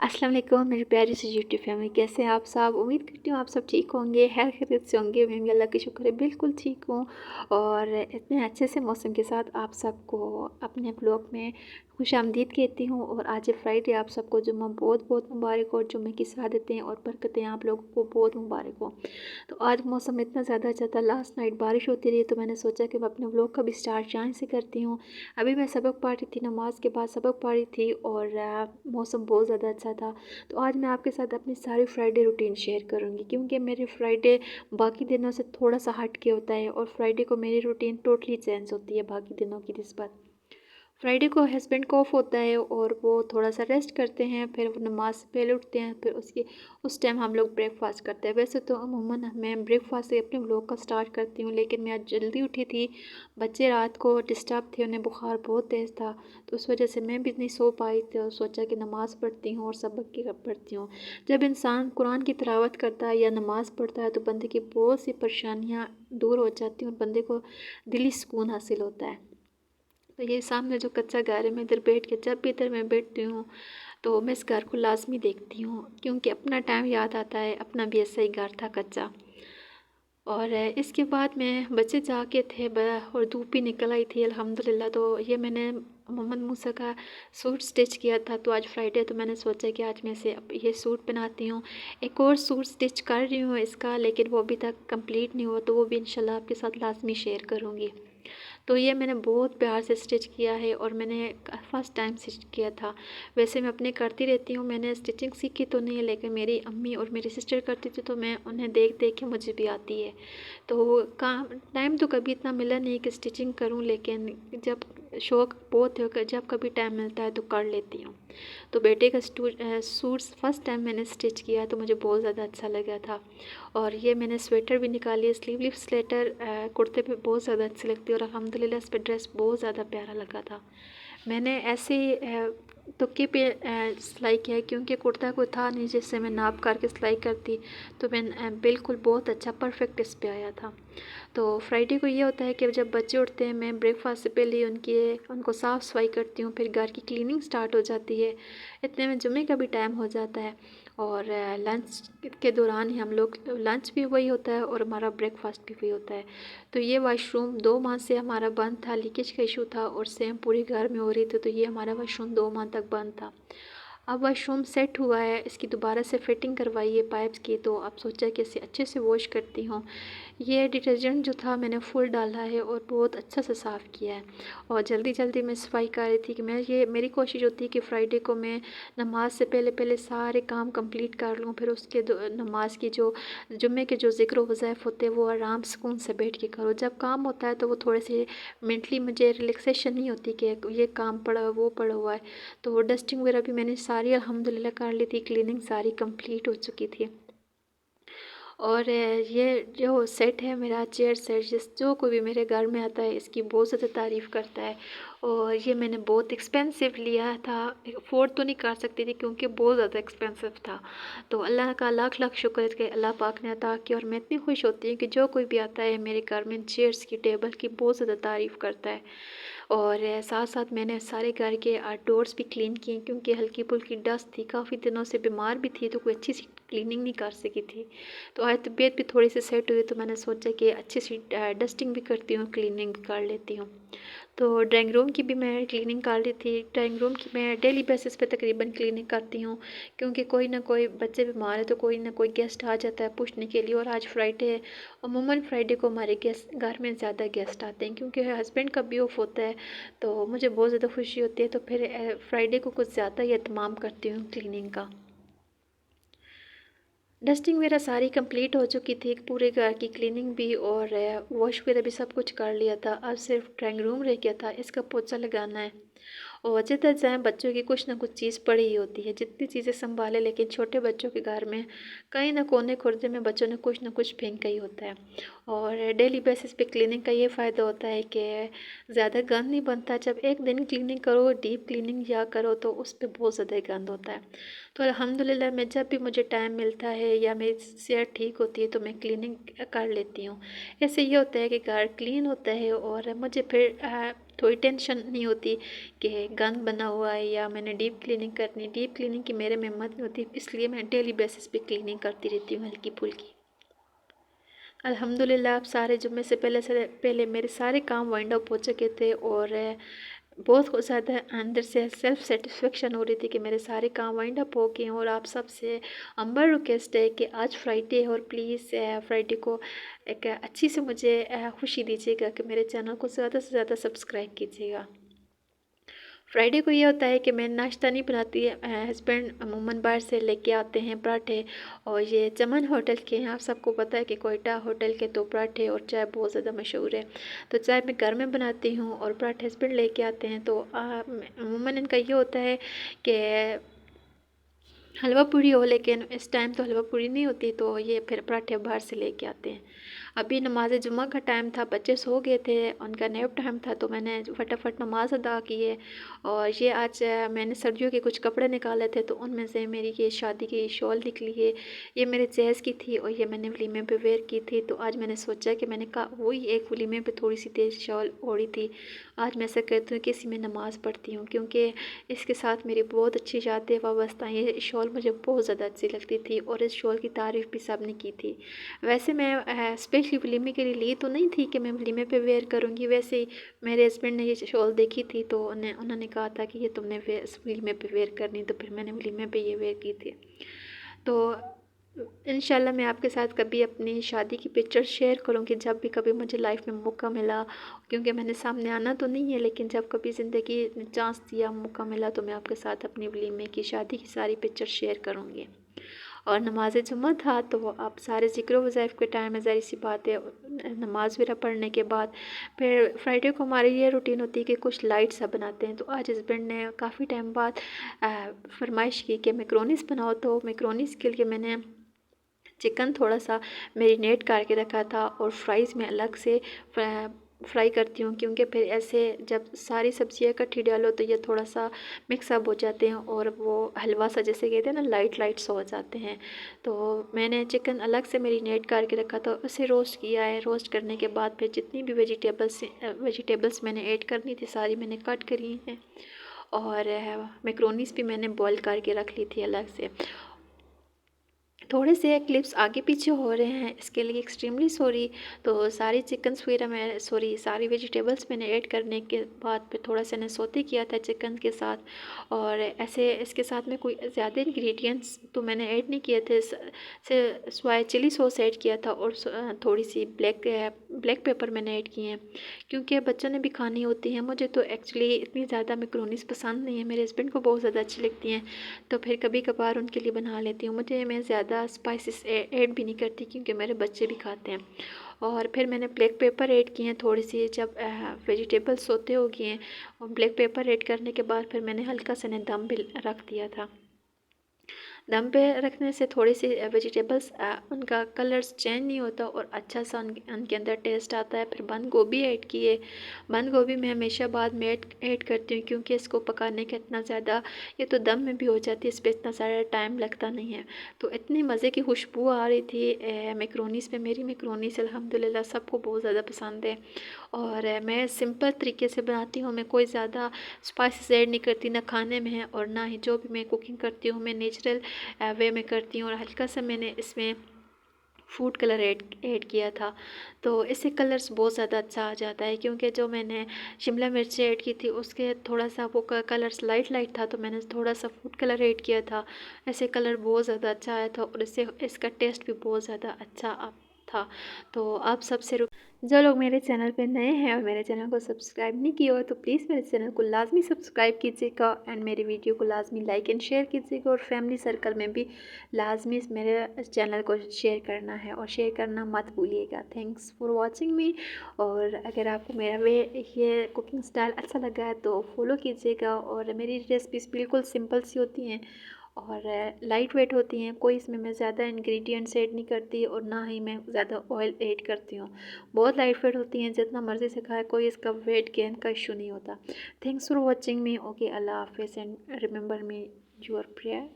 अस्सलाम वालेकुम मेरी प्यारी सी यूट्यूब फैमिली, कैसे हैं आप सब। उम्मीद करती हूँ आप सब ठीक होंगे, खैर खैरियत से होंगे। मैं भी अल्लाह का शुक्र है बिल्कुल ठीक हूँ और इतने अच्छे से मौसम के साथ आप सबको अपने ब्लॉग में खुश आमदीद कहती हूँ। और आज फ्राइडे, आप सबको जुम्मा बहुत बहुत मुबारक और जुम्मे की सआदतें और बरकतें आप लोगों को बहुत मुबारक हो। तो आज मौसम इतना ज़्यादा अच्छा था, लास्ट नाइट बारिश होती रही, तो मैंने सोचा कि मैं अपने व्लॉग का भी स्टार्ट यहाँ से करती हूँ। अभी मैं सबक पढ़ रही थी, नमाज के बाद सबक पढ़ रही थी और मौसम बहुत ज़्यादा अच्छा था। तो आज मैं आपके साथ अपनी सारी फ्राइडे रूटीन शेयर करूँगी, क्योंकि मेरे फ्राइडे बाकी दिनों से थोड़ा सा हट के होता है और फ्राइडे को मेरी रूटीन टोटली चेंज होती है बाकी दिनों की निस्बत। फ्राइडे को हस्बैंड को ऑफ होता है और वो थोड़ा सा रेस्ट करते हैं, फिर वो नमाज से पहले उठते हैं, फिर उस टाइम हम लोग ब्रेकफास्ट करते हैं। वैसे तो अमूमन मैं ब्रेकफास्ट से अपने व्लॉग का स्टार्ट करती हूँ, लेकिन मैं आज जल्दी उठी थी। बच्चे रात को डिस्टर्ब थे, उन्हें बुखार बहुत तेज़ था, तो उस वजह से मैं भी नहीं सो पाई थी और सोचा कि नमाज़ पढ़ती हूँ और सबक की पढ़ती हूँ। जब इंसान कुरान की तिलावत करता है या नमाज़ पढ़ता है तो बंदे की बहुत सी परेशानियाँ दूर हो जाती हैं और बंदे को दिली सुकून हासिल होता है। तो ये सामने जो कच्चा घर है, मैं इधर बैठ के, जब भी इधर मैं बैठती हूँ तो मैं इस घर को लाजमी देखती हूँ, क्योंकि अपना टाइम याद आता है, अपना भी ऐसा ही घर था कच्चा। और इसके बाद में बच्चे जाके थे और धूप भी निकल आई थी अल्हम्दुलिल्लाह। तो ये मैंने मोहम्मद मूसा का सूट स्टिच किया था, तो आज फ्राइडे तो मैंने सोचा कि आज मैं से अब ये सूट बनाती हूँ। एक और सूट स्टिच कर रही हूँ इसका, लेकिन वो अभी तक कंप्लीट नहीं हुआ, तो वो भी इंशाल्लाह आपके साथ लाजमी शेयर करूँगी। तो ये मैंने बहुत प्यार से स्टिच किया है और मैंने फ़र्स्ट टाइम स्टिच किया था। वैसे मैं अपने करती रहती हूँ, मैंने स्टिचिंग सीखी तो नहीं है, लेकिन मेरी अम्मी और मेरी सिस्टर करती थी, तो मैं उन्हें देख देख के मुझे भी आती है। तो काम टाइम तो कभी इतना मिला नहीं कि स्टिचिंग करूँ, लेकिन जब शौक़ बहुत है, जब कभी टाइम मिलता है तो कर लेती हूँ। तो बेटे का सूट्स फ़र्स्ट टाइम मैंने स्टिच किया तो मुझे बहुत ज़्यादा अच्छा लगा था। और ये मैंने स्वेटर भी निकाली है, स्लीवलेस स्वेटर कुर्ते पे बहुत ज़्यादा अच्छी लगती है और अल्हम्दुलिल्लाह इस पे ड्रेस बहुत ज़्यादा प्यारा लगा था। मैंने ऐसे तुक्के पे सिलाई किया है, क्योंकि कुर्ता कोई था नहीं जिससे मैं नाप करके सिलाई करती, तो मैं बिल्कुल बहुत अच्छा परफेक्ट इस पे आया था। तो फ्राइडे को ये होता है कि जब बच्चे उठते हैं, मैं ब्रेकफास्ट से पहले उनको साफ़ सफाई करती हूँ, फिर घर की क्लीनिंग स्टार्ट हो जाती है। इतने में जुम्मे का भी टाइम हो जाता है और लंच के दौरान ही हम लोग, लंच भी वही होता है और हमारा ब्रेकफास्ट भी वही होता है। तो ये वाशरूम 2 माह से हमारा बंद था, लीकेज का इशू था और सेम पूरे घर में हो रही थी, तो ये हमारा वाशरूम 2 माह तक बंद था। अब वाशरूम सेट हुआ है, इसकी दोबारा से फिटिंग करवाई है पाइप्स की, तो अब सोचा कि इसे अच्छे से वॉश करती हूँ। ये डिटर्जेंट जो था मैंने फुल डाला है और बहुत अच्छा से साफ़ किया है और जल्दी जल्दी मैं सफाई कर रही थी कि मेरी कोशिश होती है कि फ्राइडे को मैं नमाज से पहले पहले सारे काम कंप्लीट कर लूँ, फिर उसके नमाज की जो जुम्मे के जो ज़िक्र वज़ाइफ होते हैं वो आराम सुकून से बैठ के करो। जब काम होता है तो वो थोड़े से मेंटली मुझे रिलैक्सेशन नहीं होती कि ये काम पड़ा वो पड़ा हुआ है। तो डस्टिंग वगैरह भी मैंने सारी अल्हम्दुलिल्लाह कर ली थी, क्लीनिंग सारी कंप्लीट हो चुकी थी। और ये जो सेट है मेरा चेयर सेट, जो कोई भी मेरे घर में आता है इसकी बहुत ज़्यादा तारीफ़ करता है। और ये मैंने बहुत एक्सपेंसिव लिया था, अफोर्ड तो नहीं कर सकती थी क्योंकि बहुत ज़्यादा एक्सपेंसिव था। तो अल्लाह का लाख लाख शुक्र है कि अल्लाह पाक ने अता किया और मैं इतनी खुश होती हूँ कि जो कोई भी आता है मेरे घर में चेयर्स की, टेबल की बहुत ज़्यादा तारीफ़ करता है। और साथ साथ मैंने सारे घर के आउटडोर्स भी क्लीन किए, क्योंकि हल्की फुल्की डस्ट थी, काफ़ी दिनों से बीमार भी थी, तो कोई अच्छी सी क्लीनिंग नहीं कर सकी थी। तो आज तबीयत भी थोड़ी सी सेट हुई, तो मैंने सोचा कि अच्छी सी डस्टिंग भी करती हूँ, क्लीनिंग भी कर लेती हूँ। तो ड्राइंग रूम की भी मैं क्लीनिंग कर रही थी। ड्राइंग रूम की मैं डेली बेसिस पे तकरीबन क्लीनिंग करती हूँ, क्योंकि कोई ना कोई बच्चे बीमार है तो कोई ना कोई गेस्ट आ जाता है पूछने के लिए। और आज फ्राइडे है, अमूमन फ्राइडे को हमारे गेस्ट घर में ज़्यादा गेस्ट आते हैं, क्योंकि हस्बैंड का भी ऑफ होता है, तो मुझे बहुत ज़्यादा खुशी होती है। तो फिर फ्राइडे को कुछ ज़्यादा ही एहतमाम करती हूँ क्लीनिंग का। डस्टिंग वगैरह सारी कंप्लीट हो चुकी थी, पूरे घर की क्लीनिंग भी और वॉश वगैरह भी सब कुछ कर लिया था। अब सिर्फ ड्राइंग रूम रह गया था, इसका पोछा लगाना है। और जितना चाहे बच्चों की कुछ ना कुछ चीज़ पड़ी ही होती है, जितनी चीज़ें संभाले, लेकिन छोटे बच्चों के घर में कहीं ना कोने खुर्दे में बच्चों ने कुछ ना कुछ फेंका ही होता है। और डेली बेसिस पे क्लीनिंग का ये फ़ायदा होता है कि ज़्यादा गंद नहीं बनता। जब एक दिन क्लीनिंग करो, डीप क्लीनिंग या करो, तो उस पर बहुत ज़्यादा गंद होता है। तो अल्हम्दुलिल्लाह मैं जब भी मुझे टाइम मिलता है या मेरी सेहत ठीक होती है तो मैं क्लीनिंग कर लेती हूँ। ऐसे ये होता है कि घर क्लीन होता है और मुझे फिर थोड़ी टेंशन नहीं होती कि गंद बना हुआ है या मैंने डीप क्लीनिंग करनी। डीप क्लीनिंग की मेरे में हिम्मत नहीं होती, इसलिए मैं डेली बेसिस पे क्लीनिंग करती रहती हूँ हल्की फुल्की। अल्हम्दुलिल्लाह अब सारे जुम्मे से पहले मेरे सारे काम वाइंड अप हो चुके थे और बहुत ज़्यादा अंदर से सेल्फ सेटिस्फेक्शन हो रही थी कि मेरे सारे काम वाइंड अप हो गए हैं। और आप सबसे अंबर रिक्वेस्ट है कि आज फ्राइडे है और प्लीज़ फ्राइडे को एक अच्छी से मुझे खुशी दीजिएगा कि मेरे चैनल को ज़्यादा से ज़्यादा सब्सक्राइब कीजिएगा। फ्राइडे को ये होता है कि मैं नाश्ता नहीं बनाती, हस्बैंड अमूमन बाहर से लेके आते हैं पराठे, और ये चमन होटल के हैं। आप सबको पता है कि कोयटा होटल के तो पराठे और चाय बहुत ज़्यादा मशहूर है। तो चाय मैं घर में बनाती हूँ और पराठे हस्बैंड लेके आते हैं। तो अमूमन इनका ये होता है कि हलवा पूरी हो, लेकिन इस टाइम तो हलवा पूरी नहीं होती, तो ये फिर पराठे बाहर से लेके आते हैं। अभी नमाज जुम्मा का टाइम था, बच्चे सो गए थे, उनका नैप टाइम था, तो मैंने फटाफट नमाज अदा की है। और ये आज मैंने सर्दियों के कुछ कपड़े निकाले थे, तो उनमें से मेरी ये शादी की शॉल निकली है। ये मेरे जहेज़ की थी और ये मैंने वलीमे पे वेयर की थी। तो आज मैंने सोचा कि मैंने कहा वही एक वलीमे पे थोड़ी सी तेज़ शॉल ओढ़ी थी, आज मैं ऐसा करती हूँ कि इसी में नमाज़ पढ़ती हूँ, क्योंकि इसके साथ मेरी बहुत अच्छी यादें वाबस्ता। ये शॉल मुझे बहुत ज़्यादा अच्छी लगती थी और इस शॉल की तारीफ़ भी सब ने की थी। वैसे मैं स्पेशली वलीमे के लिए ली तो नहीं थी कि मैं वलीमे पे वेयर करूँगी, वैसे ही मेरे हस्बैंड ने ये शॉल देखी थी, तो उन्होंने कहा था कि ये तुमने वलीमे पे वेयर करनी, तो फिर मैंने वलीमे पे ये वेयर की थी। तो इंशाल्लाह मैं आपके साथ कभी अपनी शादी की पिक्चर शेयर करूँगी जब भी कभी मुझे लाइफ में मौका मिला, क्योंकि मैंने सामने आना तो नहीं है, लेकिन जब कभी ज़िंदगी ने चांस दिया, मौका मिला, तो मैं आपके साथ अपनी वलीमे की शादी की सारी पिक्चर शेयर करूँगी। और नमाज जुम्मा था, तो आप सारे ज़िक्र वज़ाइफ के टाइम में ज़ाहिर सी बात है नमाज वगैरह पढ़ने के बाद फिर फ्राइडे को हमारी ये रूटीन होती है कि कुछ लाइट सा बनाते हैं। तो आज हस्बैंड ने काफ़ी टाइम बाद फरमाइश की कि मैक्रोनीस बनाओ, तो मैक्रोनीस के लिए मैंने चिकन थोड़ा सा मैरिनेट करके रखा था और फ्राइज़ में अलग से फ्राई करती हूँ, क्योंकि फिर ऐसे जब सारी सब्जियां इकट्ठी डालो तो ये थोड़ा सा मिक्सअप हो जाते हैं और वो हलवा सा जैसे कहते हैं ना लाइट लाइट सा हो जाते हैं। तो मैंने चिकन अलग से मैरिनेट करके रखा था, उसे रोस्ट किया है। रोस्ट करने के बाद फिर जितनी भी वेजिटेबल्स मैंने ऐड करनी थी सारी मैंने कट करी हैं, और मैक्रोनीस भी मैंने बॉईल करके रख ली थी अलग से। थोड़े से क्लिप्स आगे पीछे हो रहे हैं, इसके लिए एक्सट्रीमली सॉरी। तो सारी चिकन्स वगैरह मैं सारी वेजिटेबल्स मैंने ऐड करने के बाद फिर थोड़ा सा मैंने सौते किया था चिकन के साथ, और ऐसे इसके साथ में कोई ज़्यादा इंग्रेडिएंट्स तो मैंने ऐड नहीं किए थे। सिवाय चिली सॉस ऐड किया था और थोड़ी सी ब्लैक पेपर मैंने ऐड किए हैं, क्योंकि बच्चों ने भी खानी होती हैं। मुझे तो एक्चुअली इतनी ज़्यादा मैक्रोनीस पसंद नहीं है, मेरे हस्बैंड को बहुत ज़्यादा अच्छी लगती हैं, तो फिर कभी कभार उनके लिए बना लेती हूँ। मैं ज़्यादा स्पाइसेस ऐड भी नहीं करती, क्योंकि मेरे बच्चे भी खाते हैं। और फिर मैंने ब्लैक पेपर ऐड किए हैं थोड़ी सी, जब वेजिटेबल्स सोते हो गए हैं, और ब्लैक पेपर ऐड करने के बाद फिर मैंने हल्का सा ने दम भी रख दिया था। दम पे रखने से थोड़ी सी वेजिटेबल्स उनका कलर्स चेंज नहीं होता और अच्छा सा उनके अंदर टेस्ट आता है। फिर बंद गोभी ऐड किए। बंद गोभी मैं हमेशा बाद में ऐड करती हूँ, क्योंकि इसको पकाने का इतना ज़्यादा, ये तो दम में भी हो जाती है, इस पर इतना सारा टाइम लगता नहीं है। तो इतनी मज़े की खुशबू आ रही थी मैक्रोनीस पे। मेरी मैक्रोनीस अल्हम्दुलिल्लाह सबको बहुत ज़्यादा पसंद है, और मैं सिंपल तरीके से बनाती हूँ। मैं कोई ज़्यादा स्पाइसेस ऐड नहीं करती, ना खाने में है और ना ही जो भी मैं कुकिंग करती हूँ मैं नेचुरल वे में करती हूँ। और हल्का सा मैंने इसमें फूड कलर ऐड किया था, तो इससे कलर्स बहुत ज़्यादा अच्छा आ जाता है। क्योंकि जो मैंने शिमला मिर्च ऐड की थी उसके थोड़ा सा वो कलर्स लाइट लाइट था, तो मैंने थोड़ा सा फूड कलर ऐड किया था। ऐसे कलर बहुत ज़्यादा अच्छा आया था और इससे इसका टेस्ट भी बहुत ज़्यादा अच्छा था। तो आप सबसे जो लोग मेरे चैनल पे नए हैं और मेरे चैनल को सब्सक्राइब नहीं किया हो, तो प्लीज़ मेरे चैनल को लाजमी सब्सक्राइब कीजिएगा एंड मेरी वीडियो को लाजमी लाइक एंड शेयर कीजिएगा, और फैमिली सर्कल में भी लाजमी मेरे चैनल को शेयर करना है और शेयर करना मत भूलिएगा। थैंक्स फॉर वॉचिंग मी। और अगर आपको मेरा ये कुकिंग स्टाइल अच्छा लगा है तो फॉलो कीजिएगा। और मेरी रेसिपीज़ बिल्कुल सिंपल सी होती हैं और लाइट वेट होती हैं, कोई इसमें मैं ज़्यादा इंग्रेडिएंट्स ऐड नहीं करती और ना ही मैं ज़्यादा ऑयल ऐड करती हूँ। बहुत लाइट वेट होती हैं, जितना मर्ज़ी से खाए, कोई इसका वेट गेन का इशू नहीं होता। Thanks for watching me. Okay, अल्लाह हाफिज़ and remember me your prayer.